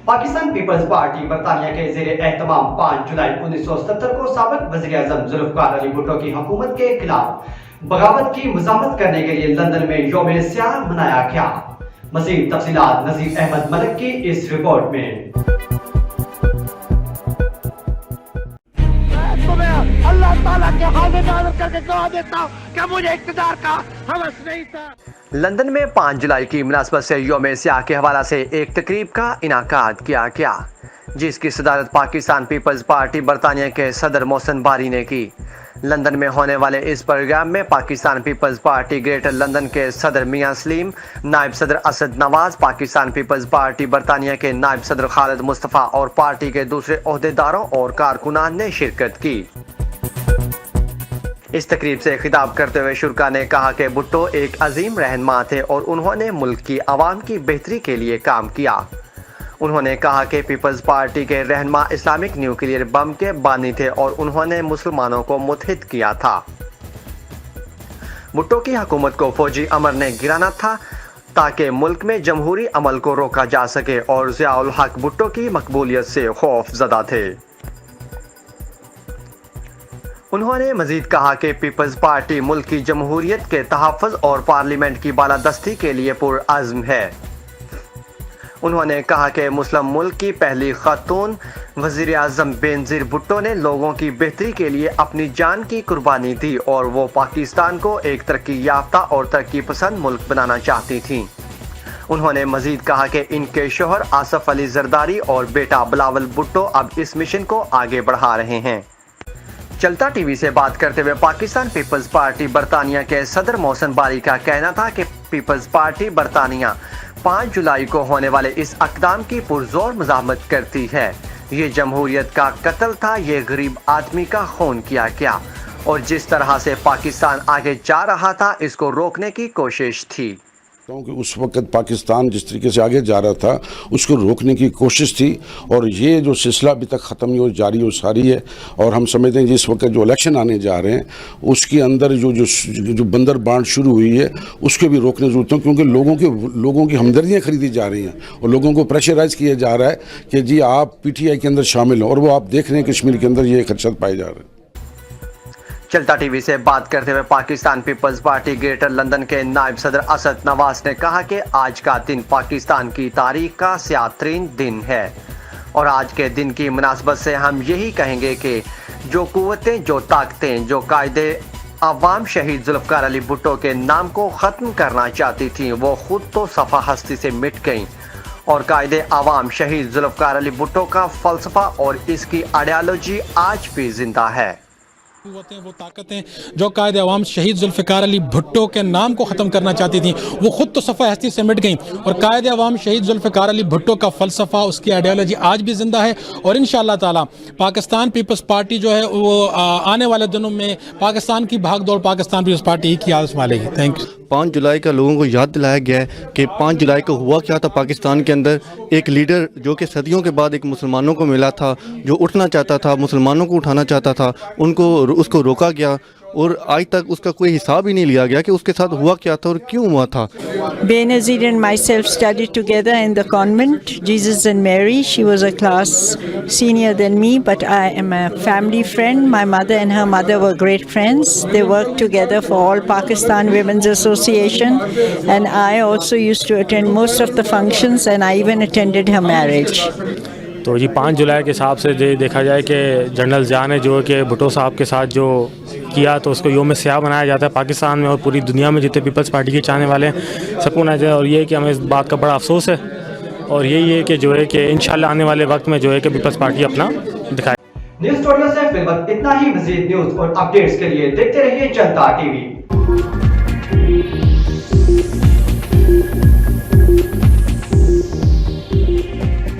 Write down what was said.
पाकिस्तान पीपल्स पार्टी बरतानिया के ज़ेर एहतमाम 5 जुलाई 1977 को साबिक वज़ीर आज़म ज़ुल्फ़िकार अली भुट्टो की हुकूमत के खिलाफ बगावत की मज़ामत करने के लिए लंदन में यौम स्याह मनाया गया। मज़ीद तफ़सीलात नज़ीर अहमद मलिक की इस रिपोर्ट में। अल्लाह ताला के हाज़िर नाज़िर करके दुआ देता हूं कि मुझे इक़्तिदार का हवस नहीं था। लंदन में 5 जुलाई की मुनासबत से यौम स्याह के हवाला से एक तकरीब का इनाकाद किया गया, जिसकी सदारत पाकिस्तान पीपल्स पार्टी बरतानिया के सदर मोहसिन बारी ने की। लंदन में होने वाले इस प्रोग्राम में पाकिस्तान पीपल्स पार्टी ग्रेटर लंदन के सदर मियां सलीम, नायब सदर असद नवाज, पाकिस्तान पीपल्स पार्टी बरतानिया के नायब सदर खालिद मुस्तफ़ा और पार्टी के दूसरे ओहदेदारों और कारकुनान ने शिरकत की। इस तकरीब से खिताब करते हुए शुरका ने कहा कि भुट्टो एक अजीम रहनुमा थे और उन्होंने मुल्क की आवाम की बेहतरी के लिए काम किया। उन्होंने कहा कि पीपल्स पार्टी के रहनुमा इस्लामिक न्यूक्लियर बम के बानी थे और उन्होंने मुसलमानों को मुत्हिद किया था। भुट्टो की हुकूमत को फौजी अमर ने गिराना था ताकि मुल्क में जमहूरी अमल को रोका जा सके और ज़ियाउल हक भुट्टो की मकबूलियत से खौफ ज़दा थे। उन्होंने मजीद कहा कि पीपल्स पार्टी मुल्क की जमहूरियत के तहफ़्फ़ुज़ और पार्लियामेंट की बालादस्ती के लिए पुरअज़्म है। उन्होंने कहा कि मुस्लिम मुल्क की पहली खातून वज़ीर आज़म बेनज़ीर भुट्टो ने लोगों की बेहतरी के लिए अपनी जान की कुर्बानी दी और वो पाकिस्तान को एक तरक्की याफ्ता और तरक्की पसंद मुल्क बनाना चाहती थीं। उन्होंने मजीद कहा कि इनके शोहर आसफ अली जरदारी और बेटा बिलावल भुट्टो अब इस मिशन को आगे बढ़ा रहे हैं। चलता टीवी से बात करते हुए पाकिस्तान पीपल्स पार्टी बरतानिया के सदर मोहसिन बारी का कहना था कि पीपल्स पार्टी बरतानिया 5 जुलाई को होने वाले इस अक़दाम की पुरजोर मज़ामत करती है। ये जमहूरियत का कत्ल था, ये गरीब आदमी का खून किया गया और जिस तरह से पाकिस्तान आगे जा रहा था इसको रोकने की कोशिश थी। क्योंकि उस वक्त पाकिस्तान जिस तरीके से आगे जा रहा था उसको रोकने की कोशिश थी और ये जो सिलसिला अभी तक ख़त्म नहीं हो जारी हो सारी है। और हम समझते हैं जिस वक्त जो इलेक्शन आने जा रहे हैं उसके अंदर जो बंदर बांट शुरू हुई है उसको भी रोकने की ज़रूरत है, क्योंकि लोगों की हमदर्दियाँ खरीदी जा रही हैं और लोगों को प्रेशराइज़ किया जा रहा है कि जी आप PTI के अंदर शामिल हो, और वो आप देख रहे हैं कश्मीर के अंदर ये खदशात पाए जा रहे हैं। चलता टीवी से बात करते हुए पाकिस्तान पीपल्स पार्टी ग्रेटर लंदन के नायब सदर असद नवाज ने कहा कि आज का दिन पाकिस्तान की तारीख का स्याह-तरीन दिन है और आज के दिन की मुनासबत से हम यही कहेंगे कि जो कुव्वतें, जो ताकतें, जो कायदे अवाम शहीद ज़ुल्फ़िकार अली भुट्टो के नाम को ख़त्म करना चाहती थीं वो खुद तो सफ़ा हस्ती से मिट गईं और कायदे अवाम शहीद ज़ुल्फ़िकार अली भुट्टो का फ़लसफ़ा और इसकी आइडियालॉजी आज भी ज़िंदा है। वो ताकतें जो कायदे अवाम शहीद ज़ुल्फ़िकार अली भुट्टो के नाम को ख़त्म करना चाहती थी वो ख़ुद तो सफ़ा हस्ती से मिट गई और कायदे अवाम शहीद ज़ुल्फ़िकार अली भुट्टो का फ़लसफ़ा, उसकी आइडियालॉजी आज भी ज़िंदा है। और इंशाअल्लाह ताला पाकिस्तान पीपल्स पार्टी जो है वो आने वाले दिनों में पाकिस्तान की भाग दौड़ पाकिस्तान पीपल्स पार्टी ही की आस संभालेगी। Thank you. 5 जुलाई का लोगों को याद दिलाया गया है कि 5 जुलाई को हुआ क्या था पाकिस्तान के अंदर। एक लीडर जो कि सदियों के बाद एक मुसलमानों को मिला था, जो उठना चाहता था, मुसलमानों को उठाना चाहता था, उसको रोका गया और आज तक उसका कोई हिसाब ही नहीं लिया गया कि उसके साथ हुआ क्या था और क्यों हुआ था। Benazir and myself studied together in the convent, Jesus and Mary. She was a class senior than me, but I am a family friend. My mother and her mother were great friends. They worked together for All Pakistan Women's Association, and I also used to attend most of the functions, and I even attended her marriage. तो जी 5 जुलाई के हिसाब से देखा जाए कि general Zia ने जो कि भुट्टो साहब के साथ जो किया तो उसको यौम स्याह मनाया जाता है पाकिस्तान में और पूरी दुनिया में जितने पीपल्स पार्टी के चाहने वाले हैं सबको मनाया जाए। और ये है कि हमें इस बात का बड़ा अफसोस है और यही है कि जो है कि इंशाल्लाह आने वाले वक्त में जो है कि पीपल्स पार्टी अपना दिखाए। न्यूज़ स्टूडियो से फिलहाल इतना ही। मज़ीद न्यूज़ और अपडेट्स के लिए देखते रहिए चलता टीवी।